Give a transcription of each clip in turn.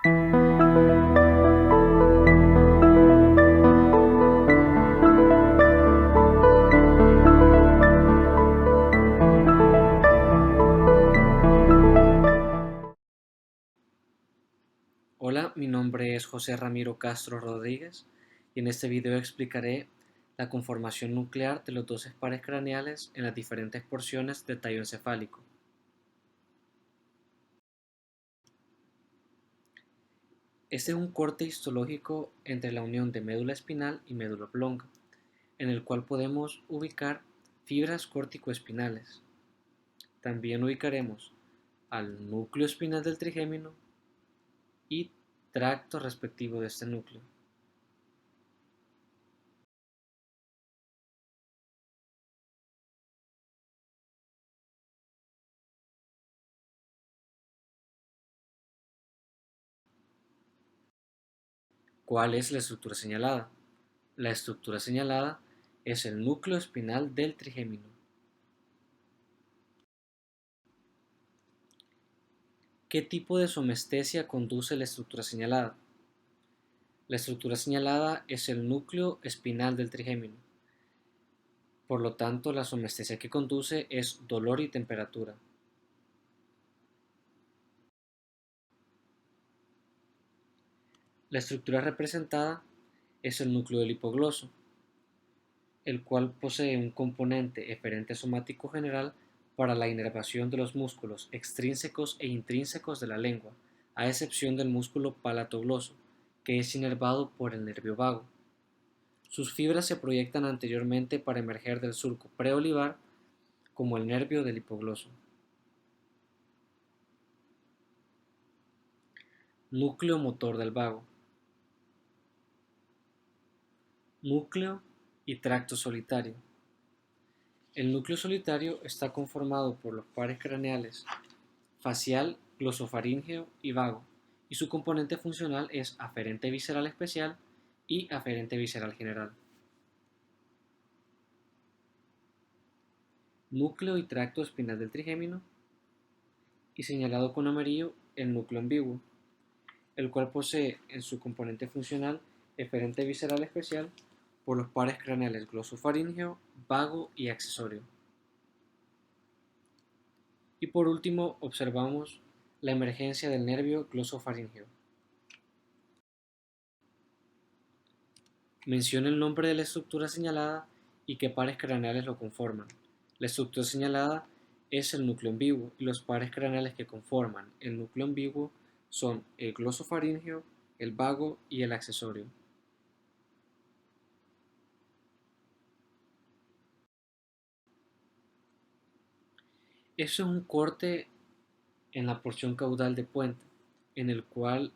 Hola, mi nombre es José Ramiro Castro Rodríguez y en este video explicaré la conformación nuclear de los 12 pares craneales en las diferentes porciones del tallo encefálico. Este es un corte histológico entre la unión de médula espinal y médula oblonga, en el cual podemos ubicar fibras corticoespinales. También ubicaremos al núcleo espinal del trigémino y tracto respectivo de este núcleo. ¿Cuál es la estructura señalada? La estructura señalada es el núcleo espinal del trigémino. ¿Qué tipo de somestesia conduce la estructura señalada? La estructura señalada es el núcleo espinal del trigémino. Por lo tanto, la somestesia que conduce es dolor y temperatura. La estructura representada es el núcleo del hipogloso, el cual posee un componente eferente somático general para la inervación de los músculos extrínsecos e intrínsecos de la lengua, a excepción del músculo palatogloso, que es inervado por el nervio vago. Sus fibras se proyectan anteriormente para emerger del surco preolivar como el nervio del hipogloso. Núcleo motor del vago. Núcleo y tracto solitario. El núcleo solitario está conformado por los pares craneales facial, glosofaríngeo y vago, y su componente funcional es aferente visceral especial y aferente visceral general. Núcleo y tracto espinal del trigémino, y señalado con amarillo el núcleo ambiguo, el cual posee en su componente funcional eferente visceral especial por los pares craneales glosofaríngeo, vago y accesorio. Y por último observamos la emergencia del nervio glosofaríngeo. Menciona el nombre de la estructura señalada y qué pares craneales lo conforman. La estructura señalada es el núcleo ambiguo y los pares craneales que conforman el núcleo ambiguo son el glosofaríngeo, el vago y el accesorio. Eso es un corte en la porción caudal de puente, en el cual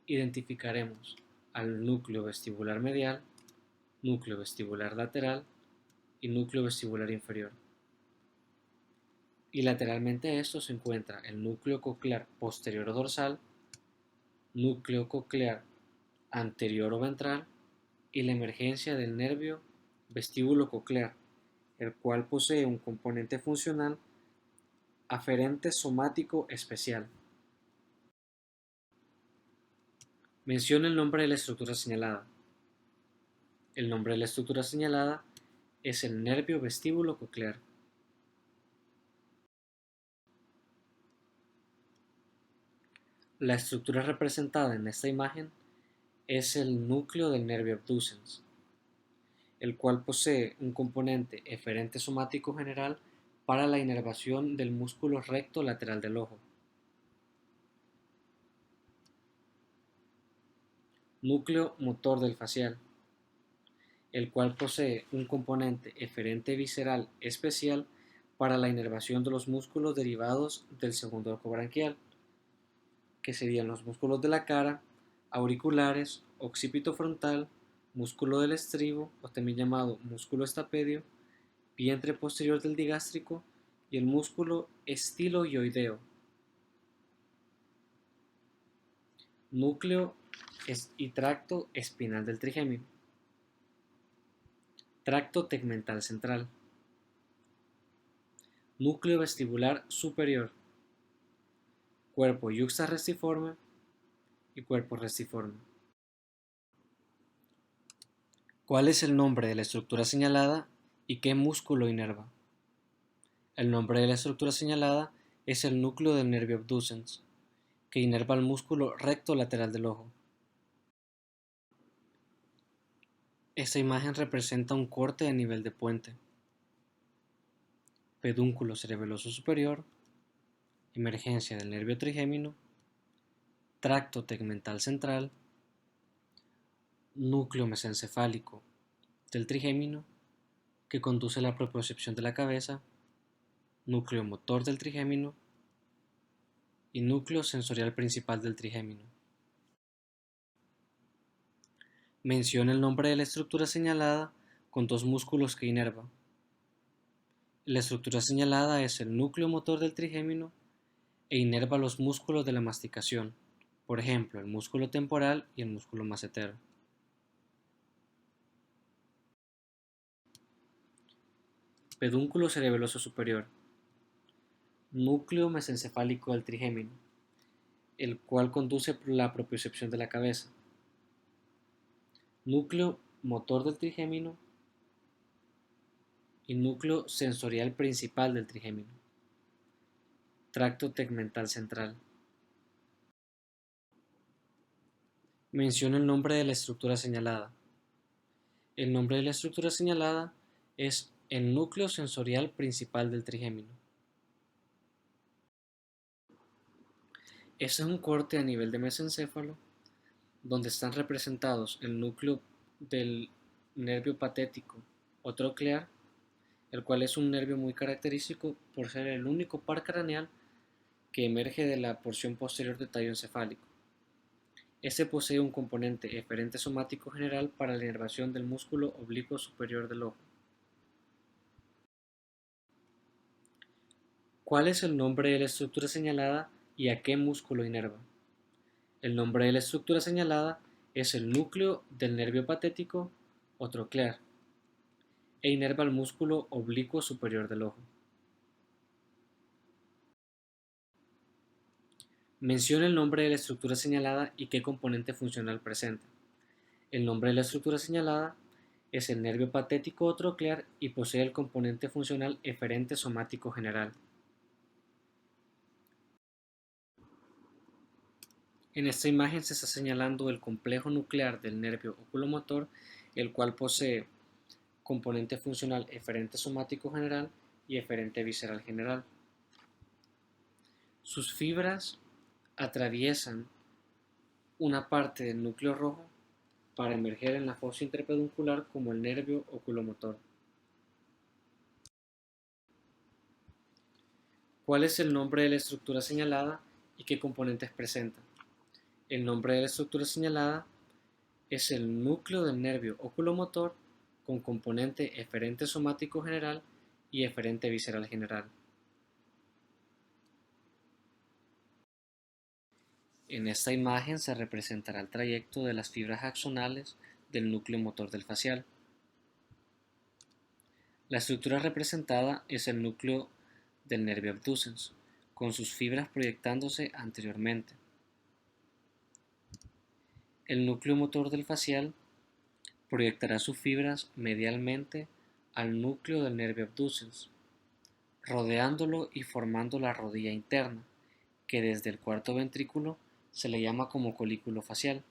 identificaremos al núcleo vestibular medial, núcleo vestibular lateral y núcleo vestibular inferior. Y lateralmente a esto se encuentra el núcleo coclear posterior o dorsal, núcleo coclear anterior o ventral y la emergencia del nervio vestíbulo coclear, el cual posee un componente funcional aferente somático especial. Menciona el nombre de la estructura señalada. El nombre de la estructura señalada es el nervio vestíbulo coclear. La estructura representada en esta imagen es el núcleo del nervio abducens, el cual posee un componente eferente somático general para la inervación del músculo recto lateral del ojo. Núcleo motor del facial, el cual posee un componente eferente visceral especial para la inervación de los músculos derivados del segundo arco branquial, que serían los músculos de la cara, auriculares, occipito frontal, músculo del estribo, o también llamado músculo estapedio, vientre posterior del digástrico y el músculo estiloioideo. Núcleo y tracto espinal del trigémino. Tracto tegmental central. Núcleo vestibular superior. Cuerpo yuxtarrestiforme y cuerpo restiforme. ¿Cuál es el nombre de la estructura señalada y qué músculo inerva? El nombre de la estructura señalada es el núcleo del nervio abducens, que inerva el músculo recto lateral del ojo. Esta imagen representa un corte a nivel de puente. Pedúnculo cerebeloso superior, emergencia del nervio trigémino, tracto tegmental central, núcleo mesencefálico del trigémino, que conduce a la propiocepción de la cabeza, núcleo motor del trigémino y núcleo sensorial principal del trigémino. Menciona el nombre de la estructura señalada con dos músculos que inerva. La estructura señalada es el núcleo motor del trigémino e inerva los músculos de la masticación, por ejemplo, el músculo temporal y el músculo macetero. Pedúnculo cerebeloso superior, núcleo mesencefálico del trigémino, el cual conduce a la propiocepción de la cabeza. Núcleo motor del trigémino y núcleo sensorial principal del trigémino. Tracto tegmental central. Menciona el nombre de la estructura señalada. El nombre de la estructura señalada es el núcleo sensorial principal del trigémino. Este es un corte a nivel de mesencéfalo donde están representados el núcleo del nervio patético o troclear, el cual es un nervio muy característico por ser el único par craneal que emerge de la porción posterior del tallo encefálico. Este posee un componente eferente somático general para la inervación del músculo oblicuo superior del ojo. ¿Cuál es el nombre de la estructura señalada y a qué músculo inerva? El nombre de la estructura señalada es el núcleo del nervio patético o troclear e inerva el músculo oblicuo superior del ojo. Menciona el nombre de la estructura señalada y qué componente funcional presenta. El nombre de la estructura señalada es el nervio patético o troclear y posee el componente funcional eferente somático general. En esta imagen se está señalando el complejo nuclear del nervio oculomotor, el cual posee componente funcional eferente somático general y eferente visceral general. Sus fibras atraviesan una parte del núcleo rojo para emerger en la fosa interpeduncular como el nervio oculomotor. ¿Cuál es el nombre de la estructura señalada y qué componentes presenta? El nombre de la estructura señalada es el núcleo del nervio oculomotor con componente eferente somático general y eferente visceral general. En esta imagen se representará el trayecto de las fibras axonales del núcleo motor del facial. La estructura representada es el núcleo del nervio abducens, con sus fibras proyectándose anteriormente. El núcleo motor del facial proyectará sus fibras medialmente al núcleo del nervio abducens, rodeándolo y formando la rodilla interna, que desde el cuarto ventrículo se le llama como colículo facial.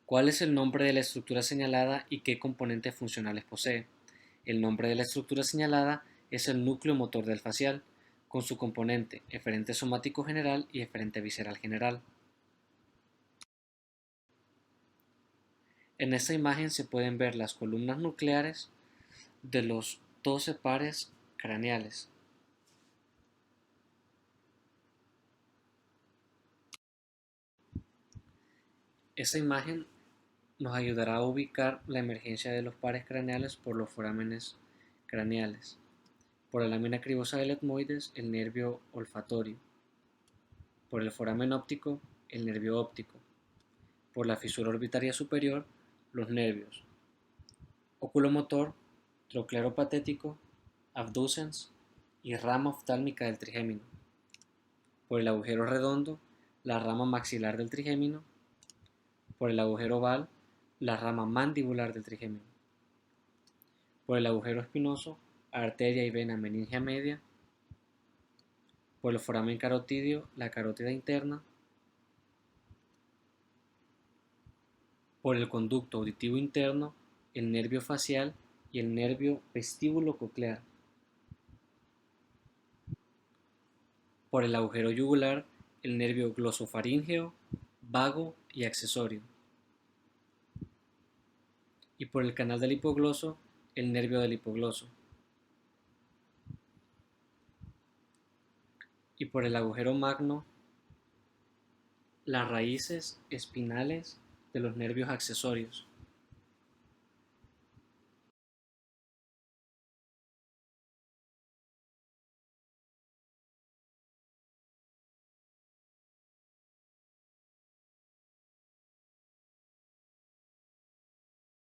¿Cuál es el nombre de la estructura señalada y qué componentes funcionales posee? El nombre de la estructura señalada es el núcleo motor del facial, con su componente eferente somático general y eferente visceral general. En esta imagen se pueden ver las columnas nucleares de los 12 pares craneales. Esta imagen nos ayudará a ubicar la emergencia de los pares craneales por los forámenes craneales, por la lámina cribosa del etmoides, el nervio olfatorio, por el foramen óptico, el nervio óptico, por la fisura orbitaria superior, los nervios oculomotor, troclearo patético, abducens y rama oftálmica del trigémino. Por el agujero redondo, la rama maxilar del trigémino. Por el agujero oval, la rama mandibular del trigémino. Por el agujero espinoso, arteria y vena meningia media. Por el foramen carotídeo, la carótida interna. Por el conducto auditivo interno, el nervio facial y el nervio vestíbulo coclear. Por el agujero yugular, el nervio glosofaríngeo, vago y accesorio. Y por el canal del hipogloso, el nervio del hipogloso. Y por el agujero magno, las raíces espinales de los nervios accesorios.